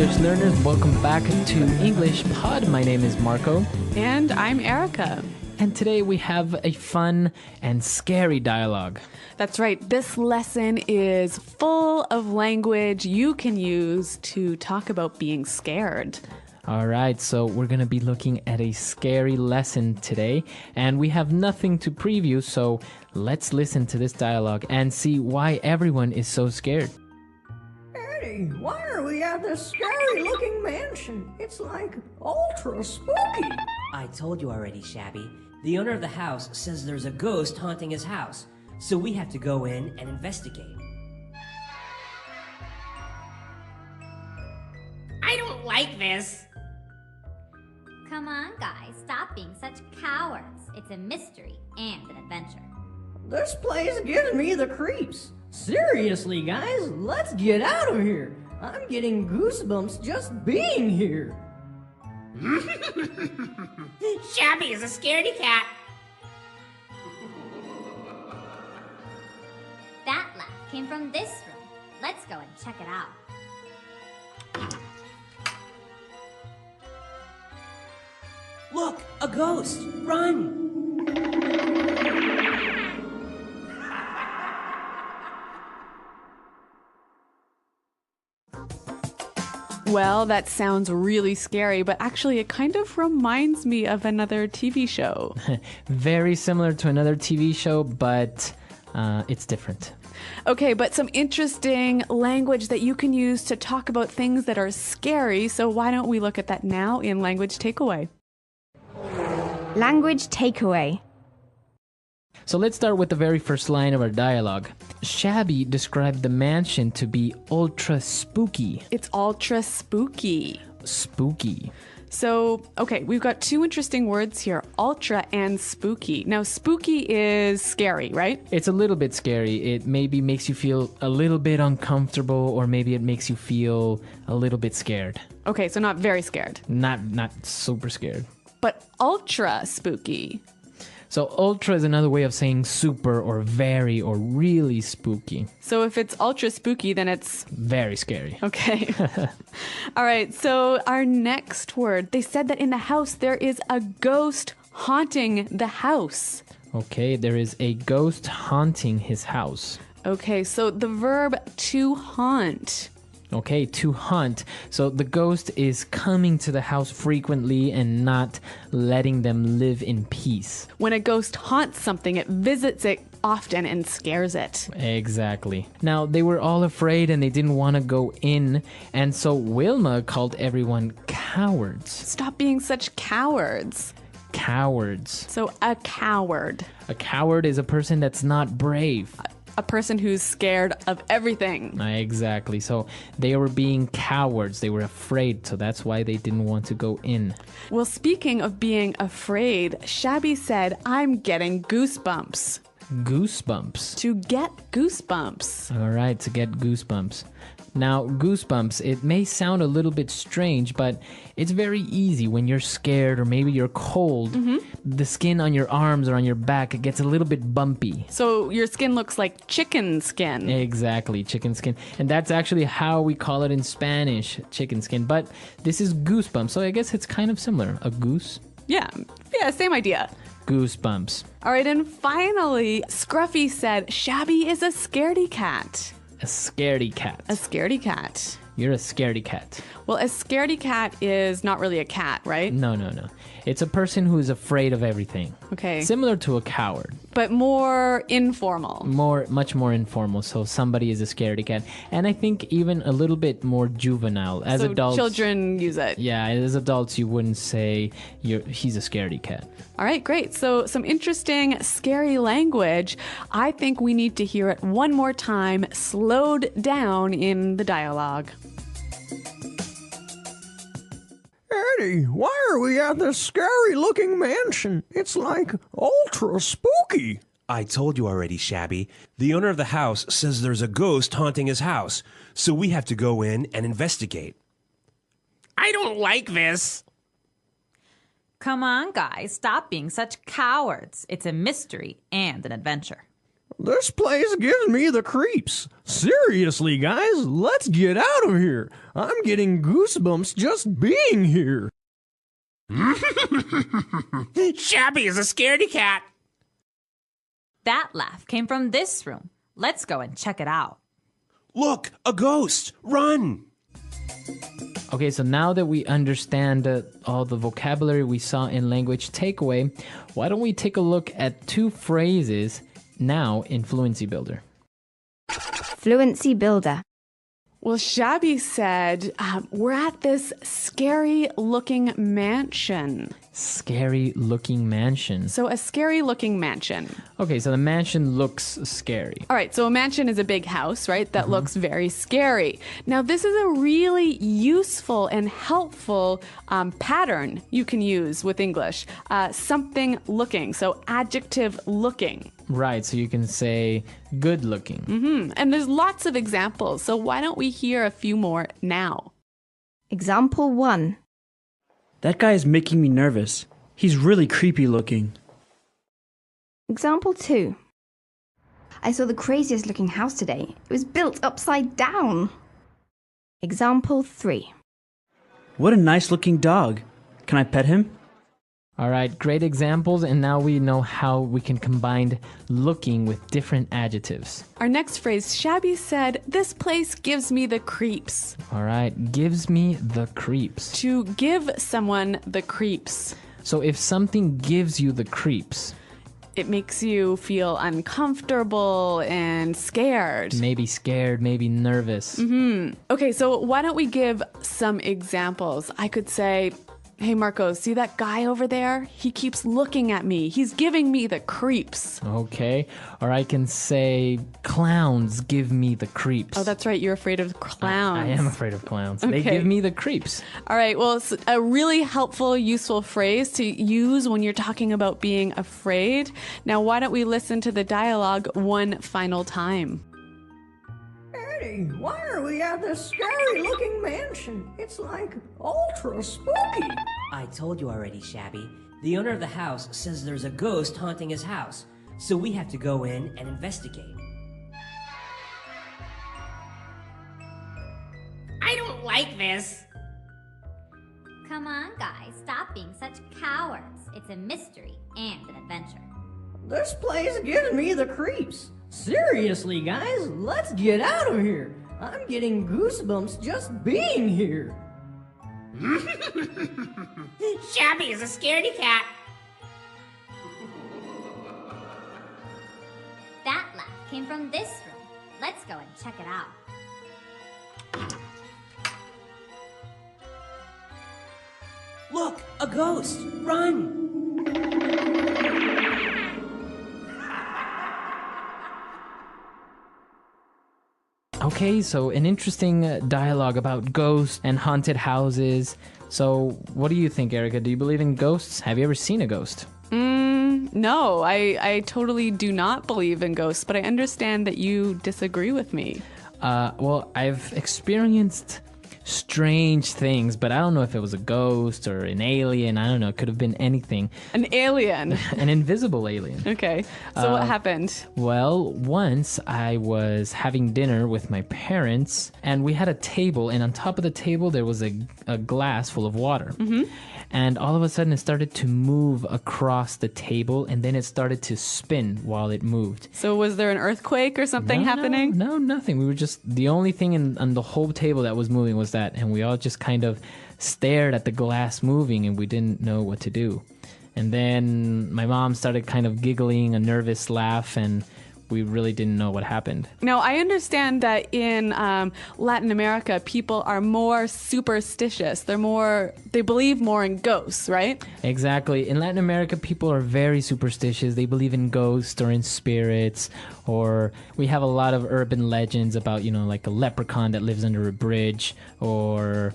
English learners, welcome back to English Pod. My name is Marco. And I'm Erica. And today we have a fun and scary dialogue. That's right. This lesson is full of language you can use to talk about being scared. All right, so we're going to be looking at a scary lesson today, and we have nothing to preview, so let's listen to this dialogue and see why everyone is so scared. Eddie, why are we at this scary-looking mansion? It's like ultra spooky. I told you already, Shabby. The owner of the house says there's a ghost haunting his house, so we have to go in and investigate. I don't like this. Come on, guys, stop being such cowards. It's a mystery and an adventure. This place gives me the creeps. Seriously, guys, let's get out of here. I'm getting goosebumps just being here. Shabby is a scaredy cat. That laugh came from this room. Let's go and check it out. Look, a ghost! Run! Well, that sounds really scary, but actually it kind of reminds me of another TV show. Very similar to another TV show, but it's different. Okay, but some interesting language that you can use to talk about things that are scary. So why don't we look at that now in Language Takeaway? Language takeaway. So let's start with the very first line of our dialogue. Shabby described the mansion to be ultra spooky. It's ultra spooky. Spooky. So, okay, we've got two interesting words here, ultra and spooky. Now, spooky is scary, right? It's a little bit scary. It maybe makes you feel a little bit uncomfortable, or maybe it makes you feel a little bit scared. Okay, so not very scared. Not super scared. But ultra spooky. So ultra is another way of saying super or very or really spooky. So if it's ultra spooky, then it's very scary. Okay. All right. So our next word, they said that in the house there is a ghost haunting the house. Okay, there is a ghost haunting his house. Okay, so the verb to haunt. Okay, to haunt. So the ghost is coming to the house frequently and not letting them live in peace. When a ghost haunts something, it visits it often and scares it. Exactly. Now, they were all afraid and they didn't want to go in, and so Wilma called everyone cowards. Stop being such cowards. Cowards. So a coward. A coward is a person that's not brave. A person who's scared of everything. Exactly. So they were being cowards. They were afraid. So that's why they didn't want to go in. Well, speaking of being afraid, Shabby said, I'm getting goosebumps. Goosebumps. To get goosebumps. All right, to get goosebumps. Now, goosebumps, it may sound a little bit strange, but it's very easy when you're scared or maybe you're cold. Mm-hmm. The skin on your arms or on your back, it gets a little bit bumpy. So your skin looks like chicken skin. Exactly, chicken skin. And that's actually how we call it in Spanish, chicken skin. But this is goosebumps, so I guess it's kind of similar. A goose? Yeah, same idea. Goosebumps. All right, and finally, Scruffy said, Shabby is a scaredy cat. A scaredy cat. A scaredy cat. You're a scaredy cat. Well, a scaredy cat is not really a cat, right? No. It's a person who is afraid of everything. Okay. Similar to a coward. But more informal. Much more informal. So somebody is a scaredy cat. And I think even a little bit more juvenile. As adults, children use it. Yeah, as adults, you wouldn't say he's a scaredy cat. All right, great. So some interesting, scary language. I think we need to hear it one more time, slowed down in the dialogue. Eddie, why are we at this scary-looking mansion? It's like ultra spooky. I told you already, Shabby. The owner of the house says there's a ghost haunting his house, so we have to go in and investigate. I don't like this. Come on, guys, stop being such cowards. It's a mystery and an adventure. This place gives me the creeps. Seriously, guys, let's get out of here. I'm getting goosebumps just being here. Shabby is a scaredy cat. That laugh came from this room. Let's go and check it out. Look, a ghost! Run! Okay, so now that we understand all the vocabulary we saw in language takeaway, why don't we take a look at 2 phrases now in Fluency Builder? Fluency Builder. Well, Shabby said, we're at this scary-looking mansion. Scary-looking mansion. So a scary-looking mansion. Okay, so the mansion looks scary. All right, so a mansion is a big house, right, that looks very scary. Now, this is a really useful and helpful pattern you can use with English. Something looking, so adjective looking. Right, so you can say good looking. And there's lots of examples, so why don't we hear a few more now? Example 1. That guy is making me nervous. He's really creepy looking. Example 2. I saw the craziest looking house today. It was built upside down. Example 3. What a nice looking dog. Can I pet him? All right, great examples, and now we know how we can combine looking with different adjectives. Our next phrase, Shabby said, this place gives me the creeps. All right, gives me the creeps. To give someone the creeps. So if something gives you the creeps, it makes you feel uncomfortable and scared. Maybe scared, maybe nervous. Okay, so why don't we give some examples? I could say, hey, Marco, see that guy over there? He keeps looking at me. He's giving me the creeps. Okay. Or I can say, clowns give me the creeps. Oh, that's right. You're afraid of clowns. I am afraid of clowns. Okay. They give me the creeps. All right. Well, it's a really helpful, useful phrase to use when you're talking about being afraid. Now, why don't we listen to the dialogue one final time? Eddie, why are we at this scary-looking mansion? It's like ultra spooky. I told you already, Shabby. The owner of the house says there's a ghost haunting his house, so we have to go in and investigate. I don't like this. Come on, guys, stop being such cowards. It's a mystery and an adventure. This place gives me the creeps. Seriously, guys, let's get out of here. I'm getting goosebumps just being here. Shabby is a scaredy cat. That laugh came from this room. Let's go and check it out. Look, a ghost! Run! Okay, so an interesting dialogue about ghosts and haunted houses. So what do you think, Erica? Do you believe in ghosts? Have you ever seen a ghost? No, I totally do not believe in ghosts, but I understand that you disagree with me. Well, I've experienced strange things, but I don't know if it was a ghost or an alien. I don't know. It could have been anything. An alien? An invisible alien. Okay. So what happened? Well, once I was having dinner with my parents, and we had a table, and on top of the table there was a glass full of water. And all of a sudden it started to move across the table, and then it started to spin while it moved. So was there an earthquake or something happening? No, nothing. We were just, the only thing on the whole table that was moving was that, and we all just kind of stared at the glass moving, and we didn't know what to do. And then my mom started kind of giggling, a nervous laugh, and we really didn't know what happened. Now, I understand that in Latin America, people are more superstitious. They believe more in ghosts, right? Exactly. In Latin America, people are very superstitious. They believe in ghosts or in spirits, or we have a lot of urban legends about, like a leprechaun that lives under a bridge, or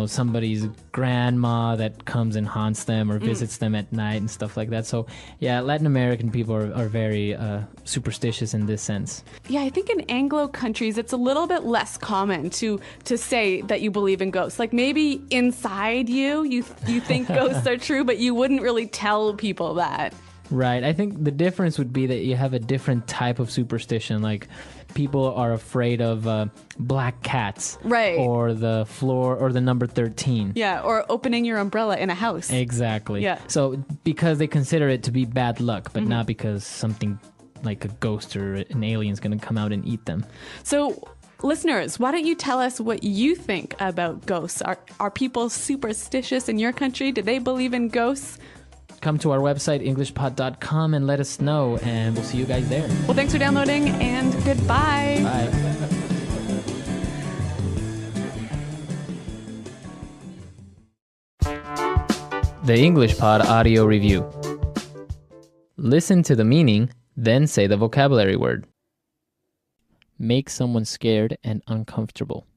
somebody's grandma that comes and haunts them or visits them at night and stuff like that. So, yeah, Latin American people are very superstitious in this sense. Yeah, I think in Anglo countries, it's a little bit less common to say that you believe in ghosts. Like maybe inside you think ghosts are true, but you wouldn't really tell people that. Right. I think the difference would be that you have a different type of superstition. Like people are afraid of black cats. Right. Or the floor or the number 13. Yeah, or opening your umbrella in a house. Exactly. Yeah. So because they consider it to be bad luck, but not because something like a ghost or an alien is going to come out and eat them. So, listeners, why don't you tell us what you think about ghosts? Are people superstitious in your country? Do they believe in ghosts? Come to our website, englishpod.com, and let us know, and we'll see you guys there. Well, thanks for downloading, and goodbye. Bye. The English Pod Audio Review. Listen to the meaning, then say the vocabulary word. Make someone scared and uncomfortable.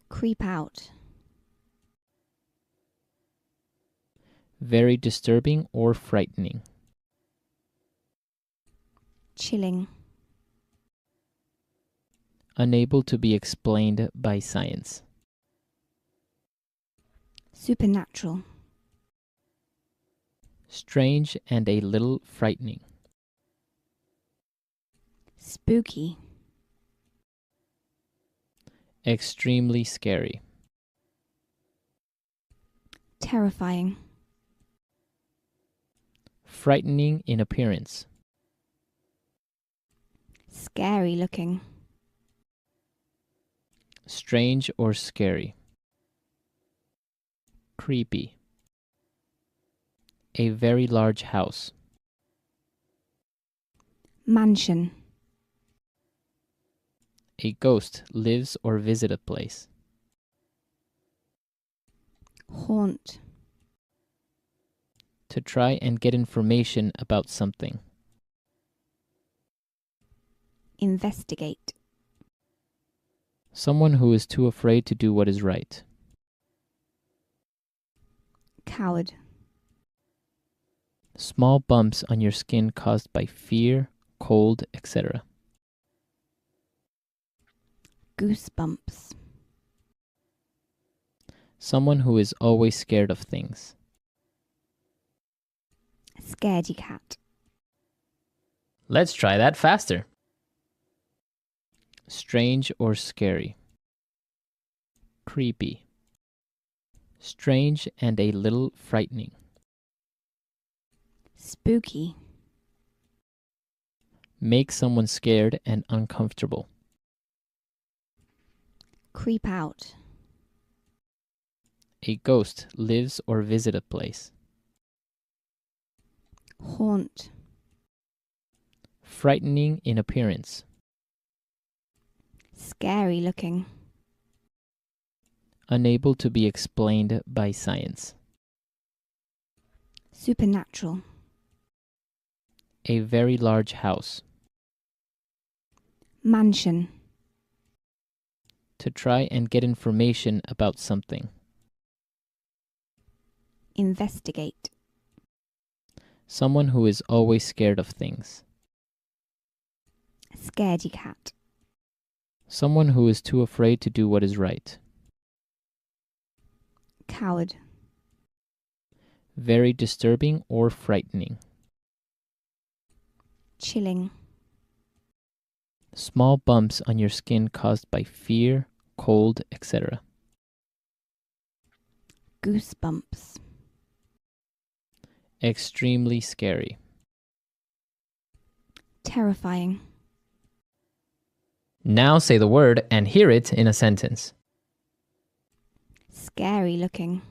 Creep out. Very disturbing or frightening. Chilling. Unable to be explained by science. Supernatural. Strange and a little frightening. Spooky. Extremely scary. Terrifying. Frightening in appearance. Scary looking. Strange or scary. Creepy. A very large house. Mansion. A ghost lives or visits a place. Haunt. To try and get information about something. Investigate. Someone who is too afraid to do what is right. Coward. Small bumps on your skin caused by fear, cold, etc. Goosebumps. Someone who is always scared of things. Scaredy cat. Let's try that faster. Strange or scary. Creepy. Strange and a little frightening. Spooky. Make someone scared and uncomfortable. Creep out. A ghost lives or visits a place. Haunt. Frightening in appearance. Scary looking. Unable to be explained by science. Supernatural. A very large house. Mansion. To try and get information about something. Investigate. Someone who is always scared of things. Scaredy cat. Someone who is too afraid to do what is right. Coward. Very disturbing or frightening. Chilling. Small bumps on your skin caused by fear, cold, etc. Goosebumps. Extremely scary. Terrifying. Now say the word and hear it in a sentence. Scary looking.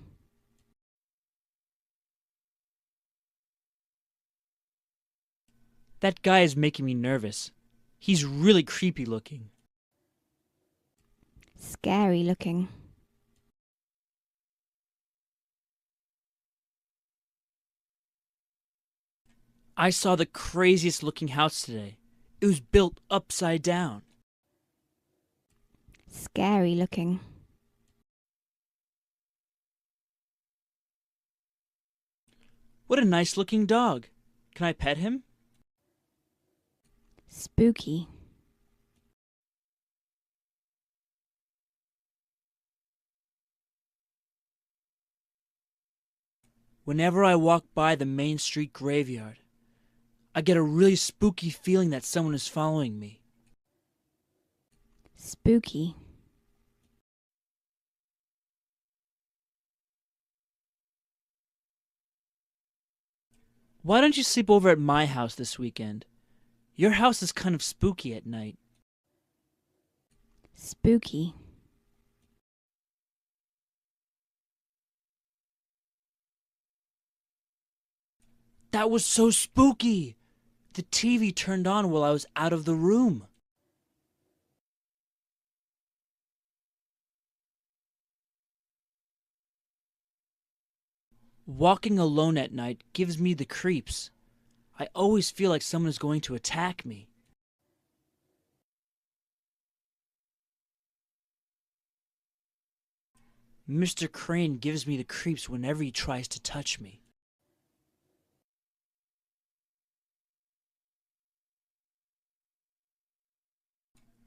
That guy is making me nervous. He's really creepy looking. Scary looking. I saw the craziest looking house today. It was built upside down. Scary looking. What a nice looking dog. Can I pet him? Spooky. Whenever I walk by the Main Street graveyard, I get a really spooky feeling that someone is following me. Spooky. Why don't you sleep over at my house this weekend? Your house is kind of spooky at night. Spooky. That was so spooky! The TV turned on while I was out of the room. Walking alone at night gives me the creeps. I always feel like someone is going to attack me. Mr. Crane gives me the creeps whenever he tries to touch me.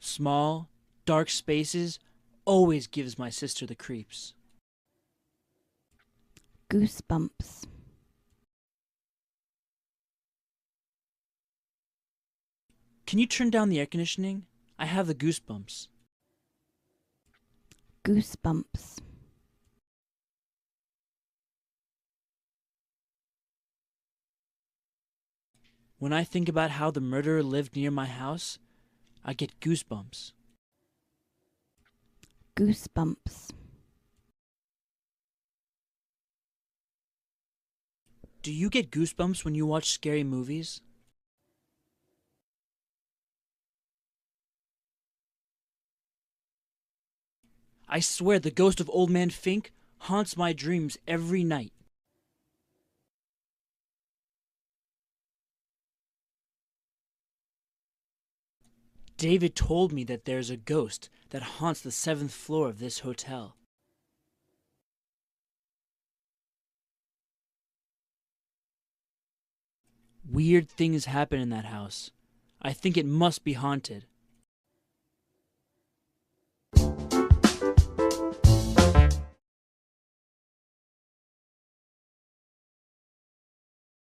Small, dark spaces always gives my sister the creeps. Goosebumps. Can you turn down the air conditioning? I have the goosebumps. Goosebumps. When I think about how the murderer lived near my house, I get goosebumps. Goosebumps. Do you get goosebumps when you watch scary movies? I swear the ghost of Old Man Fink haunts my dreams every night. David told me that there's a ghost that haunts the 7th floor of this hotel. Weird things happen in that house. I think it must be haunted.